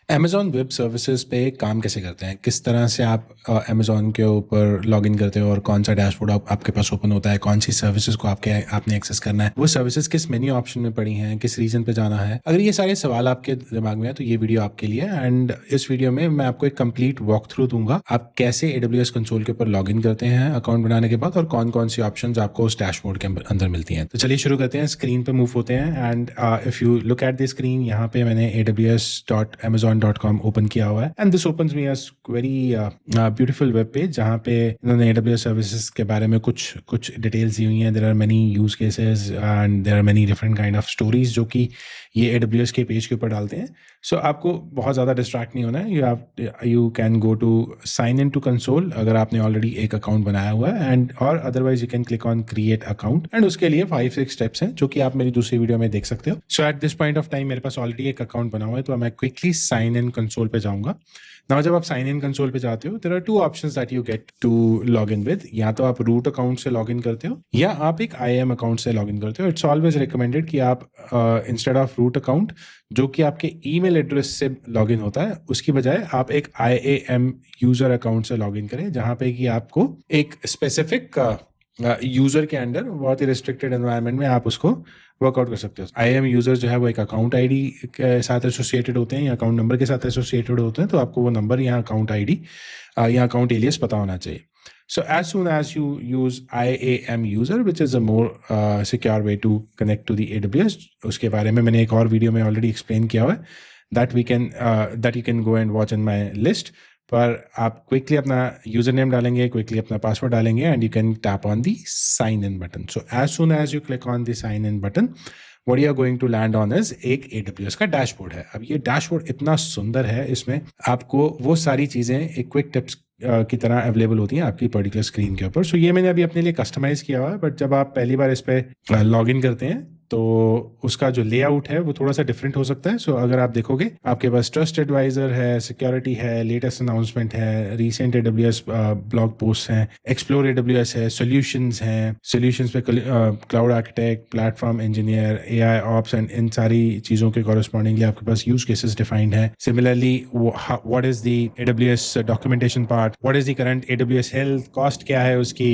Amazon web services पे काम कैसे करते हैं? किस तरह से आप अमेज़ॉन के ऊपर लॉगिन करते हो और कौन-सा डैशबोर्ड आपके पास ओपन होता है? कौन-सी सर्विसेज को आपने एक्सेस करना है? वो सर्विसेज किस मेन्यू ऑप्शन में पड़ी हैं? किस रीजन पे जाना है? अगर ये सारे सवाल आपके दिमाग में हैं, तो ये वीडियो आपके लिए है एंड इस वीडियो में मैं आपको एक कंप्लीट वॉक थ्रू दूँगा। आप कैसे AWS कंसोल के ऊपर लॉगिन करते हैं अकाउंट बनाने के बाद और कौन-कौन सी ऑप्शंस आपको उस डैशबोर्ड के अंदर मिलती हैं। तो चलिए शुरू करते हैं। स्क्रीन पे मूव होते हैं and if you look at the screen, यहाँ पे मैंने aws.amazon.com ओपन किया हुआ है and this opens me a very beautiful web page जहाँ पे इन्होंने AWS सर्विसेज के बारे में कुछ डिटेल्स दी हुई हैं। There are many use cases and there are many different kind of stories जो कि ये AWS के पेज के ऊपर डालते हैं। सो आपको बहुत ज़्यादा डिस्ट्रैक्ट नहीं होना है। You can go to sign in to console अगर आपने ऑलरेडी एक अकाउंट बनाया हुआ है एंड और otherwise you can click on create account and उसके लिए 5-6 स्टेप्स हैं जो कि आप मेरी दूसरी वीडियो में देख सकते हो। So at this point of time मेरे पास ऑलरेडी एक अकाउंट बना हुआ है, तो मैं क्विकली साइन इन कंसोल पे जाऊंगा। नाउ जब आप साइन इन कंसोल पे जाते हो, there are 2 options that you get to log in with. या तो आप रूट अकाउंट से लॉग इन करते हो या आप एक IAM अकाउंट से लॉग इन करते हो। इट्स ऑलवेज रिकमेंडेड कि आप इंस्टेड ऑफ रूट अकाउंट जो कि आपके ईमेल एड्रेस से लॉग इन होता है, उसकी बजाय आप एक IAM यूजर अकाउंट से लॉग इन करें, जहां पे कि आपको एक स्पेसिफिक यूजर के अंडर बहुत ही रिस्ट्रिक्टेड एनवायरनमेंट में आप उसको वर्कआउट कर सकते हो। IAM यूजर जो है वो एक अकाउंट आईडी के साथ एसोसिएटेड होते हैं या अकाउंट नंबर के साथ एसोसिएटेड होते हैं, तो आपको वो नंबर या अकाउंट आईडी या अकाउंट एलियस पता होना चाहिए। So as soon as you use IAM user, which is a more secure way to connect to the AWS, उसके बारे में मैंने एक और वीडियो में ऑलरेडी एक्सप्लेन किया हुआ है, that you can go and watch in my list। पर आप क्विकली अपना यूजर नेम डालेंगे, क्विकली अपना पासवर्ड डालेंगे and you can tap on the sign in button. So as soon as you click on the sign in button, what you are going to land on is एक AWS का dashboard है। अब ये dashboard इतना सुंदर है, इसमें आपको वो सारी चीज़ें एक क्विक टिप्स की तरह अवेलेबल होती हैं आपकी पर्टिकुलर स्क्रीन के ऊपर। सो ये मैंने अभी अपने लिए कस्टमाइज किया हुआ है, बट जब आप पहली बार इस पर लॉग इन करते हैं तो उसका जो लेआउट है वो थोड़ा सा डिफरेंट हो सकता है। सो अगर आप देखोगे, आपके पास ट्रस्ट एडवाइजर है, सिक्योरिटी है, लेटेस्ट अनाउंसमेंट है, रीसेंट AWS ब्लॉग पोस्ट हैं, एक्सप्लोर AWS है, सॉल्यूशंस हैं, सॉल्यूशंस पे cloud architect, platform engineer, AI ops and in सारी चीज़ों के कॉरेस्पॉन्डिंगली आपके पास यूज केसेस डिफाइंड है। Similarly what is the AWS documentation part, what is the current AWS health, cost क्या है उसकी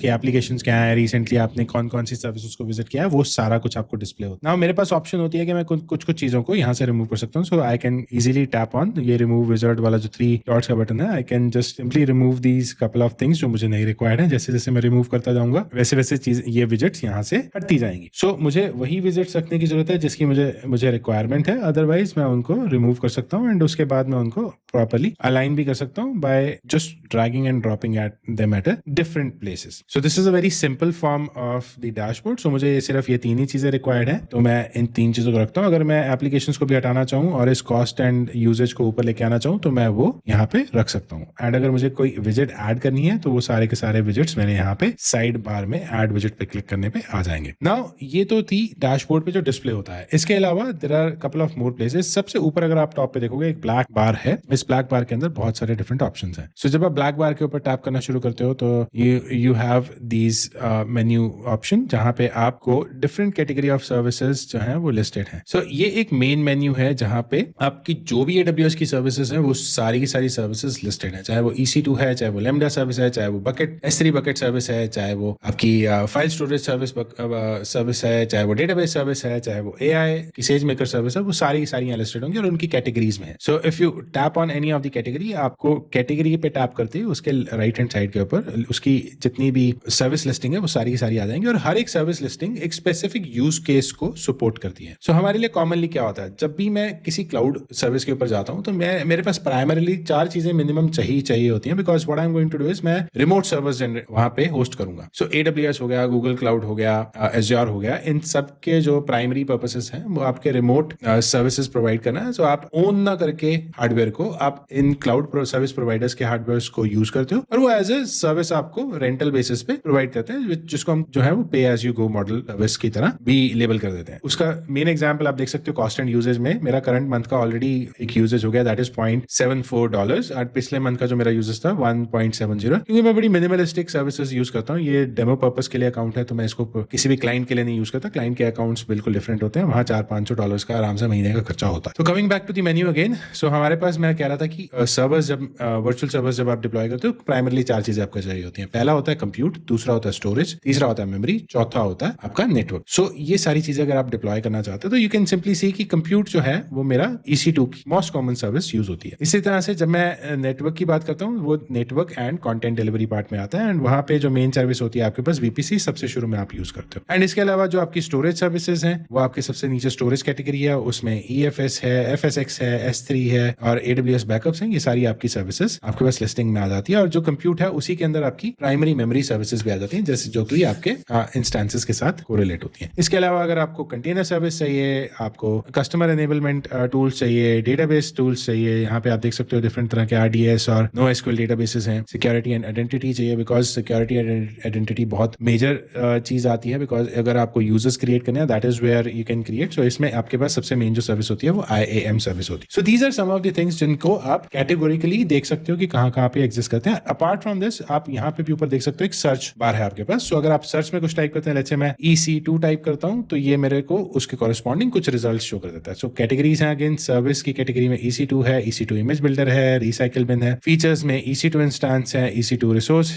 एप्लीकेशंस क्या है, रिसेंटली आपने कौन कौन सी सर्विसेज को विजिट किया है, वो सारा कुछ आपको डिस्प्ले होता है। नाउ मेरे पास ऑप्शन होती है कि मैं कुछ चीजों को यहाँ से रिमूव कर सकता हूँ। So I can easily tap on ये रिमूव विजार्ड वाला जो 3 डॉट्स का बटन है। I can just simply remove these couple of things जो मुझे नहीं रिक्वायर्ड है। जैसे जैसे मैं रिमूव करता जाऊंगा वैसे वैसे चीज ये विजिट्स यहाँ से हटती जाएंगी। सो मुझे वही विजिट्स रखने की जरूरत है जिसकी मुझे रिक्वायरमेंट है, अदरवाइज मैं उनको रिमूव कर सकता हूँ एंड उसके बाद मैं उनको प्रॉपर्ली अलाइन भी कर सकता हूँ by just dragging and dropping at them at different places. So this is a very simple form of the dashboard. So मुझे सिर्फ ये 3 ही चीजें रिक्वायर्ड है, तो मैं इन 3 चीजों को रखता हूँ। अगर मैं एप्लीकेशंस को भी हटाना चाहूँ और इस कॉस्ट एंड यूजेज को ऊपर लेके आना चाहूँ तो मैं वो यहाँ पे रख सकता हूँ। एंड अगर मुझे कोई विजिट ऐड करनी है तो वो सारे के सारे विजिट्स मेरे यहाँ पे साइड बार में ऐड विजिट पे क्लिक करने पे आ जाएंगे। नाउ ये तो थी डैशबोर्ड पे जो डिस्प्ले होता है। इसके अलावा there are couple of more places. सबसे ऊपर अगर आप टॉप पे देखोगे एक ब्लैक बार है। इस ब्लैक बार के अंदर बहुत सारे डिफरेंट ऑप्शंस हैं। सो जब आप ब्लैक बार के ऊपर टैप करना शुरू करते हो तो you have these menu option जहाँ पे आपको डिफरेंट कैटेगरी ऑफ सर्विसेज जो है वो लिस्टेड है। सो ये एक मेन मेन्यू है जहाँ पे आपकी जो भी AWS की सर्विसेज है वो सारी की सारी सर्विसेज लिस्टेड है। चाहे वो EC2 है, चाहे वो Lambda सर्विस है, चाहे वो बकेट S3 बकेट सर्विस है, चाहे वो आपकी फाइल स्टोरेज सर्विस है, चाहे वो डेटाबेस सर्विस है, चाहे वो AI की SageMaker सर्विस है, वो सारी की सारी यहाँ लिस्टेड होंगी और उनकी कैटेगरीज में है। So if you tap on any of the category, आपको कैटेगरी पे टैप करते ही उसके राइट हैंड साइड के ऊपर उसकी जितनी भी सर्विस लिस्टिंग है वो सारी की सारी आ जाएंगी और हर एक सर्विस लिस्टिंग एक स्पेसिफिक यूज केस को सपोर्ट करती है। सो हमारे लिए कॉमनली क्या होता है, जब भी मैं किसी क्लाउड सर्विस के ऊपर जाता हूं तो मेरे पास प्राइमरीली 4 चीजें मिनिमम चाहिए होती हैं, because what I am going to do is मैं रिमोट सर्वर्स वहां पे होस्ट करूंगा। सो AWS हो गया, गूगल क्लाउड हो गया, Azure हो गया, इन सब के जो प्राइमरी पर्पसेस हैं वो आपके रिमोट सर्विसेज प्रोवाइड करना है। सो आप ओन ना करके हार्डवेयर को आप इन क्लाउड सर्विस प्रोवाइडर्स के हार्डवेयर को यूज करते हो और वो एज ए सर्विस आपको रेंटल बेसिस पे प्रोवाइड करते हैं, जिसको हम जो है वो pay as you go model service की तरह भी भी लेबल कर देते हैं। उसका मेन एग्जांपल आप देख सकते हो कॉस्ट एंड यूजेज में, मेरा करंट मंथ का ऑलरेडी एक यूजेज हो गया, दैट इज $0.74, और पिछले मंथ का जो मेरा यूजेज था 1.70, क्योंकि मैं बड़ी मिनिमलिस्टिक सर्विसेज यूज करता हूँ। ये डेमो पर्पस के लिए अकाउंट है, तो मैं इसको किसी भी क्लाइंट के लिए नहीं यूज करता। क्लाइंट के अकाउंट्स बिल्कुल डिफरेंट होते हैं, वहां $400-500 का आराम से महीने का खर्चा होता है। तो coming back to the menu again, so हमारे पास मैं कह रहा था कि सर्वर्स जब वर्चुअल सर्वर्स जब आप डिप्लॉय करते हो, प्राइमरली 4 चीजें आपको चाहिए होती हैं। पहला होता है कंप्यूट, दूसरा होता है स्टोरेज, तीसरा होता है मेमोरी, चौथा होता है आपका नेटवर्क। सो ये सारी चीजें अगर आप डिप्लॉय करना चाहते हो तो यू कैन सिंपली सी कि कंप्यूट जो है वो मेरा EC2 की मोस्ट कॉमन सर्विस यूज होती है। इसी तरह से जब मैं नेटवर्क की बात करता हूँ, वो network and content delivery part में आता है, एंड वहां पे जो मेन सर्विस होती है आपके पास VPC सबसे शुरू में आप यूज करते हो। एंड इसके अलावा जो आपकी स्टोरेज सर्विसेज हैं वो आपके सबसे नीचे स्टोरेज कैटेगरी है, उसमें EFS है, FSX है, S3 है और AWS बैकअप्स हैं। ये सारी आपकी सर्विसेज आपके पास लिस्टिंग में आ जाती है, और जो कंप्यूट है उसी के अंदर आपकी प्राइमरी मेमोरी सर्विसेज भी आ जाती हैं, जैसे जो कि आपके इंस्टेंसेस के साथ कोरिलेट होती हैं। इसके अलावा अगर आपको कंटेनर सर्विस चाहिए, आपको कस्टमर एनेबलमेंट टूल्स चाहिए, डेटाबेस टूल्स चाहिए, यहाँ पे आप देख सकते हो डिफरेंट तरह के RDS और NoSQL डेटाबेसेस हैं। सिक्योरिटी एंड आइडेंटिटी चाहिए, बिकॉज सिक्योरिटी एंड आइडेंटिटी बहुत मेजर चीज आती है, बिकॉज अगर आपको यूजर्स क्रिएट करने हैं, that is where you can create. So इसमें आपके पास सबसे मेन जो सर्विस होती है वो IAM सर्विस होती है। So these are some of the things जिनको आप कैटेगोरिकली देख सकते हो कि कहाँ पे एग्जिस्ट करते हैं। अपार्ट फ्रॉम दिस, आप यहाँ पे भी ऊपर देख सकते हो एक सर्च बार है आपके पास। सो अगर आप सर्च में कुछ टाइप करते हैं, जैसे मैं EC2 टाइप करता हूँ, तो ये मेरे को उसके कॉरेस्पॉन्डिंग कुछ रिजल्ट शो कर देता है। सो कैटेगरीज हैं, अगेन सर्विस की कैटेगरी में EC2 है, EC2 इमेज बिल्डर है, रिसाइकिल बिन है, फीचर्स में EC2 इंस्टेंस है, EC2 रिसोर्स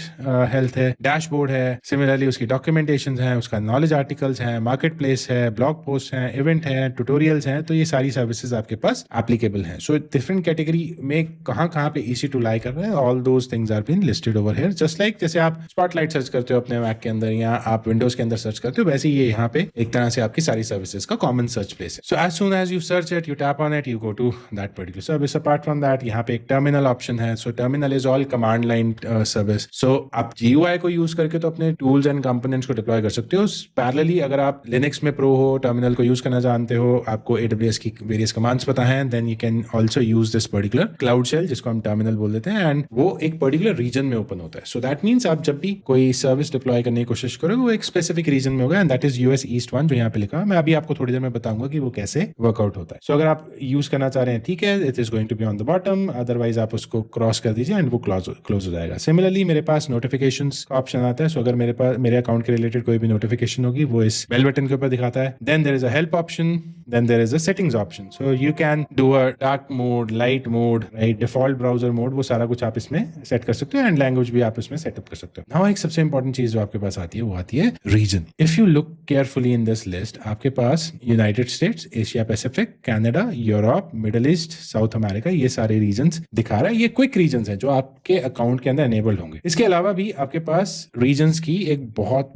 हेल्थ है, डैशबोर्ड है, सिमिलरली उसकी डॉक्यूमेंटेशन है, उसका नॉलेज आर्टिकल्स है, मार्केट प्लेस है, ब्लॉग पोस्ट है, इवेंट है, ट्यूटोरियल्स हैं। तो ये सारी सर्विसेज आपके पास एप्लीकेबल हैं। सो डिफरेंट कैटेगरी में कहाँ पे EC2 लाई कर रहा है, all those things are been listed over here. Just like जैसे आप स्पॉटलाइट सर्च करते हो अपने मैक के अंदर या आप विंडोज के अंदर सर्च करते हो, वैसे ही ये यहाँ पे एक तरह से आपकी सारी सर्विसेज का कॉमन सर्च प्लेस है। So as soon as you search it, you tap on it, you go to that particular service. Apart from that, यहाँ पे एक टर्मिनल ऑप्शन है। So terminal is all command line service. So आप GUI को use करके तो अपने tools and components को डिप्लॉय कर सकते हो। पैरेलली अगर आप लिनक्स में प्रो हो, टर्मिनल को यूज करना जानते हो, आपको AWS की वेरियस कमांड्स पता है, then you can also use this particular cloud shell, जिसको हम टर्मिनल बोल देते हैं, एंड वो एक पर्टिकुलर रीजन में ओपन होता है। सो दैट मीन्स आप जब भी कोई सर्विस डिप्लॉय करने की कोशिश करोगे, वो एक स्पेसिफिक रीजन में होगा, and that is US East 1 जो यहाँ पे लिखा है। मैं अभी आपको थोड़ी देर में बताऊंगा कि वो कैसे वर्कआउट होता है। सो अगर आप यूज करना चाह रहे हैं, ठीक है, it is going to be on the bottom, otherwise आप उसको क्रॉस कर दीजिए एंड वो क्लोज हो जाएगा। सिमिलरली मेरे पास नोटिफिकेशंस का ऑप्शन आता है। सो अगर मेरे पास मेरे अकाउंट के रिलेटेड कोई भी नोटिफिकेशन होगी, वो इस बेल बटन के ऊपर दिखाता है। Then there is a help option, then there is a settings option. So you can do a dark mode, light mode, right, default browser mode, वो सारा कुछ आप इसमें सेट कर सकते हो, एंड लैंग्वेज भी आप इसमें सेटअप कर सकते हो। नाउ एक सबसे इंपॉर्टेंट चीज जो आपके पास आती है वो आती है region. If you look carefully in this list, आपके पास United States, Asia Pacific, Canada, Europe, Middle East, South America, ये सारे रीजन्स दिखा रहा है। ये क्विक रीजन्स हैं जो आपके अकाउंट के अंदर एनेबल्ड होंगे। इसके अलावा भी आपके पास रीजन्स की एक बहुत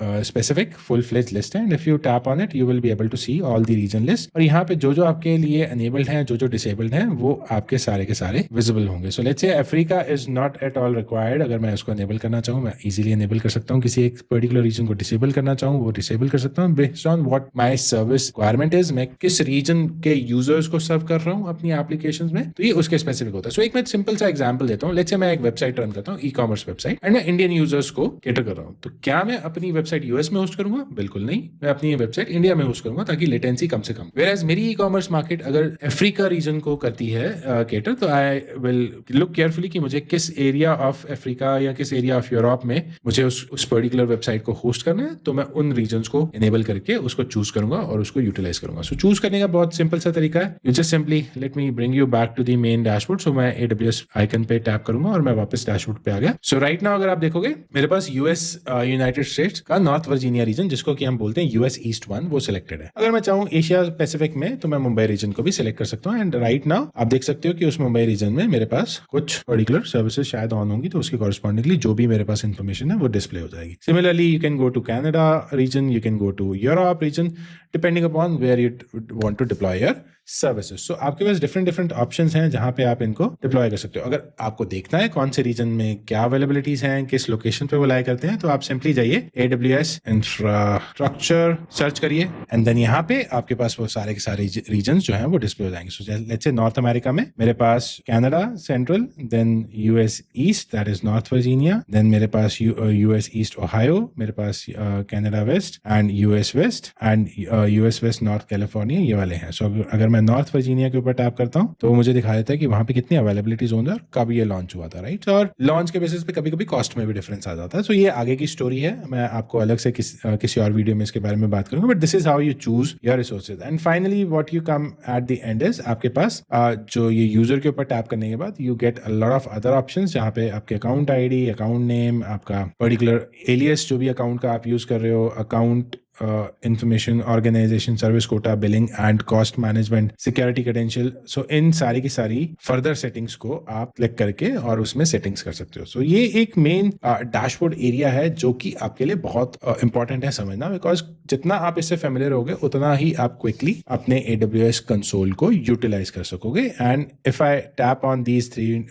स्पेसिफिक फुल फ्लेज लिस्ट है, and if you tap on it, you will be able to see all the region list. और यहाँ पे जो जो आपके लिए एनेबल्ड हैं, जो जो डिसेबल्ड हैं, वो आपके सारे के सारे विजिबल होंगे। सो लेट्स से Africa is not at all required. अगर मैं उसको एनेबल करना चाहूँ, मैं इजीली एनेबल कर सकता हूँ। किसी एक पर्टिकुलर रीजन को डिसेबल करना चाहूँ, वो डिसेबल कर सकता हूँ based on what my service requirement is. मैं किस रीजन के यूजर्स को सर्व कर रहा हूँ अपनी एप्लीकेशंस में, तो ये उसके स्पेसिफिक होता है। सो एक मैं सिंपल सा एग्जांपल देता हूँ। लेट्स से मैं एक वेबसाइट रन करता हूँ, ई-कॉमर्स वेबसाइट, एंड मैं इंडियन यूजर्स को कैटर कर रहा हूँ। तो क्या मैं अपनी वेबसाइट US में होस्ट करूंगा? बिल्कुल नहीं, मैं अपनी वेबसाइट इंडिया में होस्ट करूंगा ताकि लेटेंसी कम से कम। वेयर एज मेरी ई-कॉमर्स मार्केट अगर अफ्रीका रीजन को करती है कैटर, तो आई विल लुक केयरफुली कि मुझे किस एरिया ऑफ अफ्रीका या किस एरिया ऑफ यूरोप में मुझे उस पर्टिकुलर वेबसाइट को होस्ट करना है। तो मैं उन रीजन्स को इनेबल करके उसको चूज करूंगा और उसको यूटिलाइज करूंगा। सो चूज करने का बहुत सिंपल सा तरीका है। You just simply let me bring you back to the main dashboard. So मैं AWS आइकन पे टैप करूंगा और मैं वापस डैशबोर्ड पे आ गया। सो राइट नाउ अगर आप देखोगे, मेरे पास US यूनाइटेड स्टेट्स का नॉर्थ वर्जीनिया रीजन, जिसको कि हम बोलते हैं US East 1, वो सिलेक्टेड है। अगर मैं चाहूँ एशिया पैसिफिक में, तो मैं मुंबई रीजन को भी सिलेक्ट कर सकता हूँ। एंड राइट नाउ आप देख सकते हो कि उस मुंबई रीजन में मेरे पास कुछ पर्टिकुलर सर्विसेज शायद ऑन होंगी, तो उसके कॉरेस्पॉन्डिंगली जो भी मेरे पास इन्फॉर्मेशन है वो डिस्प्ले हो जाएगी। Similarly you can go to Canada region, you can go to Europe region, depending upon where you want to deploy your services. So आपके पास डिफरेंट ऑप्शंस हैं जहां पे आप इनको डिप्लॉय कर सकते हो। अगर आपको देखना है कौन से रीजन में क्या अवेलेबिलिटीज हैं, किस लोकेशन पे वो लाई करते हैं, तो आप सिंपली जाइए AWS इंफ्रास्ट्रक्चर सर्च करिए एंड देन यहाँ पे आपके पास वो सारे के सारे रीजन जो हैं वो डिस्प्ले हो जाएंगे। So let's say North America में मेरे पास Canada central, then US east that is North Virginia, then मेरे पास US ईस्ट ओहायो, मेरे पास Canada west and US west and US west North California, ये वाले हैं। सो अगर मैं नॉर्थ वर्जीनिया के ऊपर टैप करता हूँ तो मुझे दिखा देता है कि वहां पे कितनी अवेलेबिलिटी जोन है और कब ये लॉन्च हुआ था, राइट। और लॉन्च के बेसिस पे कभी कभी कॉस्ट में भी डिफरेंस आ जाता है। सो ये आगे की स्टोरी है, मैं आपको अलग से किसी और वीडियो में इसके बारे में बात करूंगा, but this is how you choose your resources. And finally what you come at the end is आपके पास जो ये यूजर के ऊपर टैप करने के बाद you get a lot of other options, जहां पे आपके अकाउंट आईडी, अकाउंट नेम, आपका पर्टिकुलर एलियस जो भी अकाउंट का आप यूज कर रहे हो, account information, organization, service quota, billing and cost management, security credential. So इन सारी की सारी फर्दर सेटिंग्स को आप क्लिक करके और उसमें सेटिंग्स कर सकते हो। सो ये एक मेन डैशबोर्ड एरिया है जो कि आपके लिए बहुत इंपॉर्टेंट है समझना, बिकॉज जितना आप इससे फेमिलियर होगे उतना ही आप क्विकली अपने AWS कंसोल को यूटिलाइज कर सकोगे। And if I tap on these 3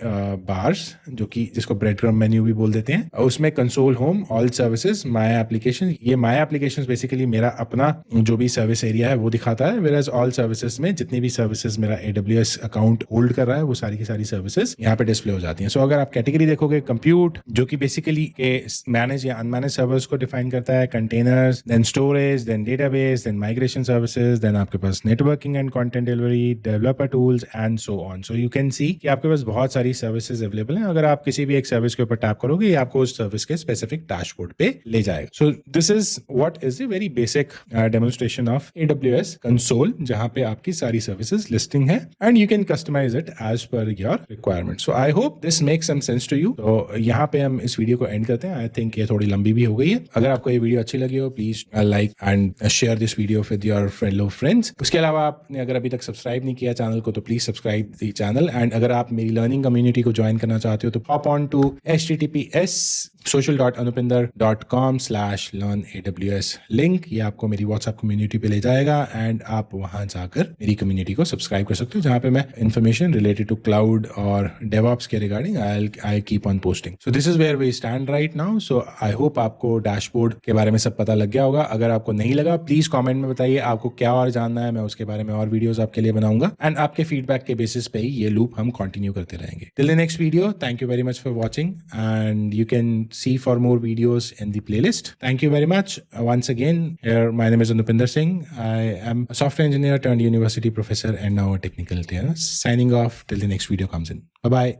bars, जो कि जिसको ब्रेड क्रम्ब मेन्यू भी बोल देते हैं, उसमें console, home, all services, my application, ये माय एप्लीकेशन बेसिकली मेरा अपना जो भी सर्विस एरिया है वो दिखाता है, whereas ऑल सर्विसेज में जितनी भी सर्विसेज मेरा AWS अकाउंट होल्ड कर रहा है वो सारी की सारी सर्विसेज यहाँ पे डिस्प्ले हो जाती हैं। सो अगर आप कैटेगरी देखोगे, कंप्यूट जो कि बेसिकली के मैनेज या अनमैनेज सर्वर्स को डिफाइन करता है, containers, then storage, then database, then migration services, then आपके पास networking and content delivery, developer tools and so on. So you can see कि आपके पास बहुत सारी सर्विसेज अवेलेबल हैं। अगर आप किसी भी एक सर्विस के ऊपर टैप करोगे ये आपको उस सर्विस के स्पेसिफिक डैशबोर्ड पे ले जाएगा। So this is what is a very basic demonstration of AWS console, जहां पे आपकी सारी सर्विसेज लिस्टिंग है and you can customise it as per your requirement. So I hope this makes some sense to you. तो यहाँ पे हम इस वीडियो को एंड करते हैं। आई थिंक ये थोड़ी लंबी भी हो गई है। अगर आपको ये वीडियो अच्छी लगी हो, please like and share this video with your fellow friends. उसके अलावा आपने अगर अभी तक सब्सक्राइब नहीं किया चैनल को तो please subscribe the channel. And अगर आप मेरी लर्निंग कम्युनिटी को ज्वाइन करना चाहते हो तो hop on to https://social.anupinder.com/learn-AWS link, ये आपको मेरी व्हाट्सएप कम्युनिटी पे ले जाएगा एंड आप वहां जाकर मेरी कम्युनिटी को सब्सक्राइब कर सकते हो, जहां पे मैं इन्फॉर्मेशन रिलेटेड टू क्लाउड और डेवऑप्स के regarding I keep on posting. So this is where we stand right now. So I hope आपको डैशबोर्ड के बारे में सब पता लग गया होगा। अगर आपको नहीं लगा प्लीज कमेंट में बताइए आपको क्या और जानना है, मैं उसके बारे में और वीडियोस आपके लिए बनाऊंगा एंड आपके फीडबैक के बेसिस पे ही ये लूप हम कंटिन्यू करते रहेंगे। Till the next video, thank you very much for watching and you can C for more videos in the playlist. Thank you very much. Once again, here my name is Anupinder Singh. I am a software engineer turned university professor and now a technical trainer. Signing off till the next video comes in. Bye-bye.